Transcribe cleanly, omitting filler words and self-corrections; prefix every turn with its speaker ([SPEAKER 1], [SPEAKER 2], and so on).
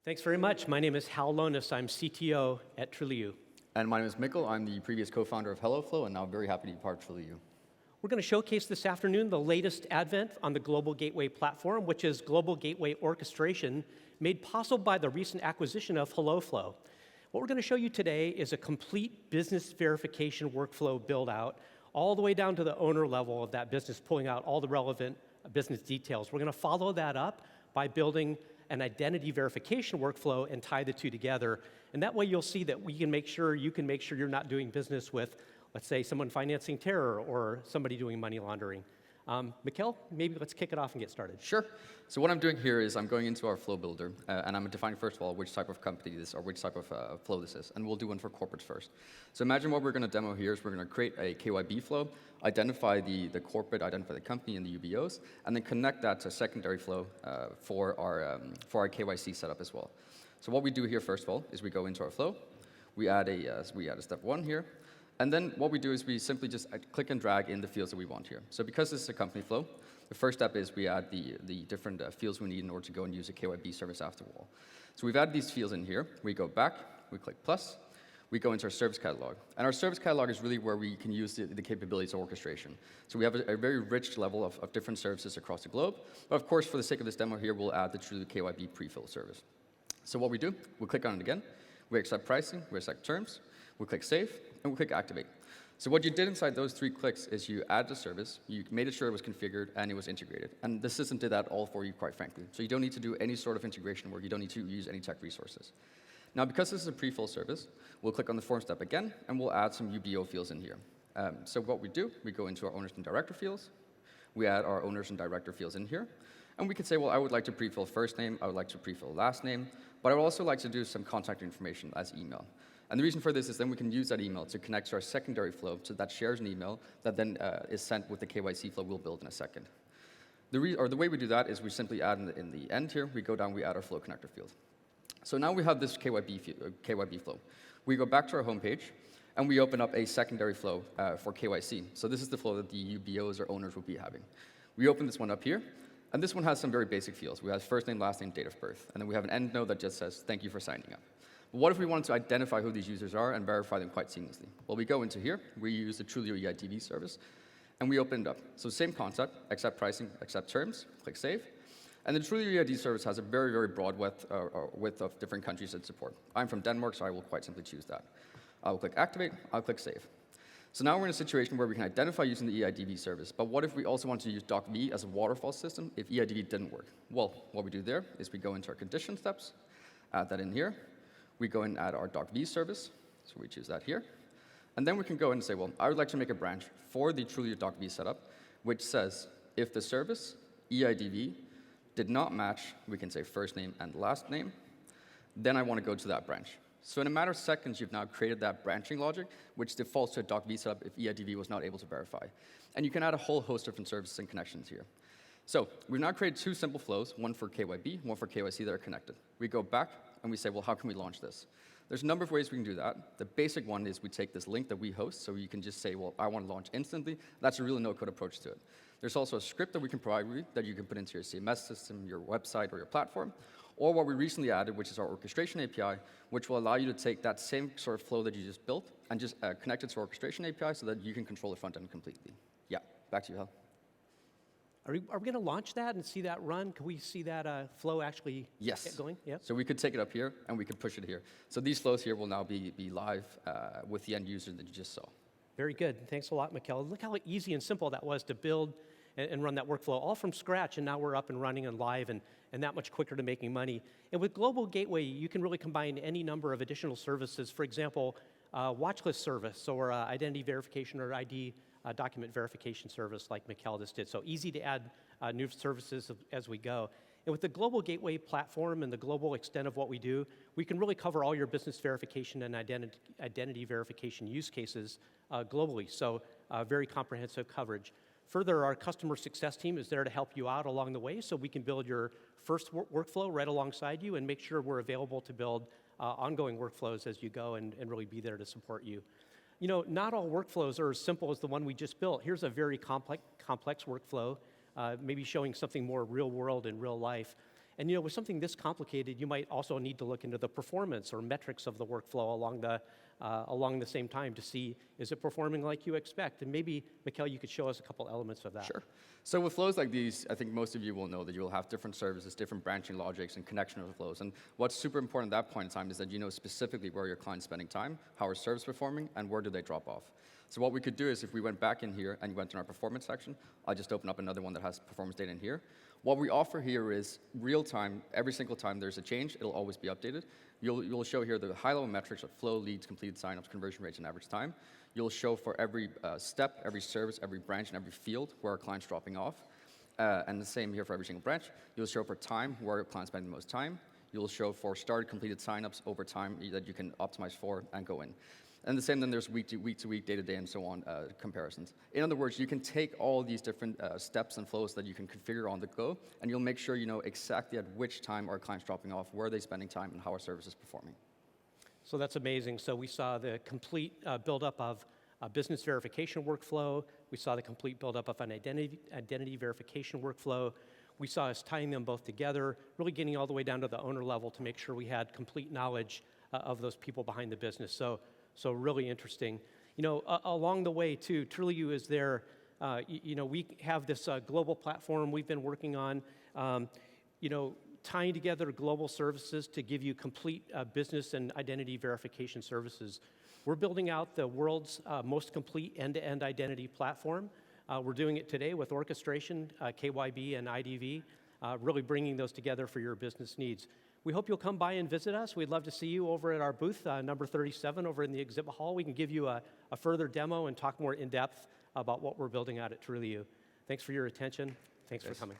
[SPEAKER 1] Thanks very much. My name is Hal Lonis. I'm CTO at Trulioo.
[SPEAKER 2] And my name is Mikkel. I'm the previous co-founder of HelloFlow, and now very happy to be part of Trulioo.
[SPEAKER 1] We're going to showcase this afternoon the latest advent on the GlobalGateway platform, which is Global Gateway Orchestration, made possible by the recent acquisition of HelloFlow. What we're going to show you today is a complete business verification workflow build-out, all the way down to the owner level of that business, pulling out all the relevant business details. We're going to follow that up by building an identity verification workflow and tie the two together. And that way you'll see that you can make sure you're not doing business with, let's say, someone financing terror or somebody doing money laundering. Mikkel, maybe let's kick it off and get started.
[SPEAKER 2] Sure. So what I'm doing here is I'm going into our flow builder, and I'm defining, first of all, which type of company this or which type of flow this is. And we'll do one for corporates first. So imagine what we're going to demo here is we're going to create a KYB flow, identify the corporate, identify the company and the UBOs, and then connect that to a secondary flow for our KYC setup as well. So what we do here, first of all, is we go into our flow. We add a step one here. And then what we do is we simply just click and drag in the fields that we want here. So because this is a company flow, the first step is we add the different fields we need in order to go and use a KYB service after all. So we've added these fields in here. We go back, we click plus, we go into our service catalog. And our service catalog is really where we can use the capabilities of orchestration. So we have a very rich level of different services across the globe. But of course, for the sake of this demo here, we'll add the Trulioo KYB pre-fill service. So what we do, we'll click on it again. We accept pricing, we accept terms, we'll click save, and we'll click activate. So what you did inside those 3 clicks is you add the service, you made sure it was configured, and it was integrated. And the system did that all for you, quite frankly. So you don't need to do any sort of integration work. You don't need to use any tech resources. Now, because this is a pre-fill service, we'll click on the form step again, and we'll add some UBO fields in here. So what we do, we go into our owners and director fields. We add our owners and director fields in here. And we can say, well, I would like to pre-fill first name, I would like to pre-fill last name, but I would also like to do some contact information as email. And the reason for this is then we can use that email to connect to our secondary flow, so that shares an email that then is sent with the KYC flow we'll build in a second. The way we do that is we simply add in the end here, we go down, we add our flow connector field. So now we have this KYB flow. We go back to our homepage, and we open up a secondary flow for KYC. So this is the flow that the UBOs or owners will be having. We open this one up here, and this one has some very basic fields. We have first name, last name, date of birth, and then we have an end node that just says, thank you for signing up. But what if we wanted to identify who these users are and verify them quite seamlessly? Well, we go into here, we use the Trulioo EIDV service, and we open it up. So same concept, accept pricing, accept terms, click save. And the Trulioo EID service has a very, very broad width of different countries it support. I'm from Denmark, so I will quite simply choose that. I'll click activate, I'll click save. So now we're in a situation where we can identify using the EIDV service, but what if we also want to use docv as a waterfall system if EIDV didn't work? Well, what we do there is we go into our condition steps, add that in here. We go and add our docv service, so we choose that here. And then we can go and say, well, I would like to make a branch for the Trulioo docv setup, which says if the service EIDV did not match, we can say first name and last name, then I want to go to that branch. So in a matter of seconds, you've now created that branching logic, which defaults to a docv setup if EIDV was not able to verify. And you can add a whole host of different services and connections here. So we've now created 2 simple flows, one for KYB, one for KYC that are connected. We go back, and we say, well, how can we launch this? There's a number of ways we can do that. The basic one is we take this link that we host, so you can just say, well, I want to launch instantly. That's a really no-code approach to it. There's also a script that we can provide you that you can put into your CMS system, your website, or your platform. Or what we recently added, which is our orchestration API, which will allow you to take that same sort of flow that you just built and just connect it to our orchestration API so that you can control the front end completely. Yeah, back to you, Hal.
[SPEAKER 1] Are we going to launch that and see that run? Can we see that flow actually get going?
[SPEAKER 2] Yes. So we could take it up here, and we could push it here. So these flows here will now be live with the end user that you just saw.
[SPEAKER 1] Very good. Thanks a lot, Mikkel. Look how easy and simple that was to build and run that workflow all from scratch, and now we're up and running and live and that much quicker to making money. And with Global Gateway, you can really combine any number of additional services. For example, watch list service or identity verification or ID document verification service like Mikkel just did. So easy to add new services as we go. And with the Global Gateway platform and the global extent of what we do, we can really cover all your business verification and identity verification use cases globally. So very comprehensive coverage. Further, our customer success team is there to help you out along the way, so we can build your first workflow right alongside you and make sure we're available to build ongoing workflows as you go and really be there to support you. You know, not all workflows are as simple as the one we just built. Here's a very complex workflow, maybe showing something more real world in real life. And with something this complicated, you might also need to look into the performance or metrics of the workflow along the same time to see, is it performing like you expect? And maybe, Mikkel, you could show us a couple elements of that.
[SPEAKER 2] Sure. So with flows like these, I think most of you will know that you will have different services, different branching logics, and connection of the flows. And what's super important at that point in time is that you know specifically where your client's spending time, how our service performing, and where do they drop off. So what we could do is if we went back in here and went in our performance section, I'll just open up another one that has performance data in here. What we offer here is real time. Every single time there's a change, it'll always be updated. You'll show here the high-level metrics of flow, leads, completed signups, conversion rates, and average time. You'll show for every step, every service, every branch, and every field where our client's dropping off. And the same here for every single branch. You'll show for time, where your client's spending the most time. You'll show for started, completed signups over time that you can optimize for and go in. And the same then there's week to week, day to day, and so on comparisons. In other words, you can take all these different steps and flows that you can configure on the go, and you'll make sure you know exactly at which time our client's dropping off, where are they spending time, and how our service is performing.
[SPEAKER 1] So that's amazing. So we saw the complete buildup of a business verification workflow. We saw the complete buildup of an identity verification workflow. We saw us tying them both together, really getting all the way down to the owner level to make sure we had complete knowledge of those people behind the business. So really interesting. Along the way too, Trulioo is there. We have this global platform we've been working on. Tying together global services to give you complete business and identity verification services. We're building out the world's most complete end-to-end identity platform. We're doing it today with orchestration, KYB and IDV, really bringing those together for your business needs. We hope you'll come by and visit us. We'd love to see you over at our booth, number 37, over in the exhibit hall. We can give you a further demo and talk more in depth about what we're building out at Trulioo. Thanks for your attention. Thanks for coming.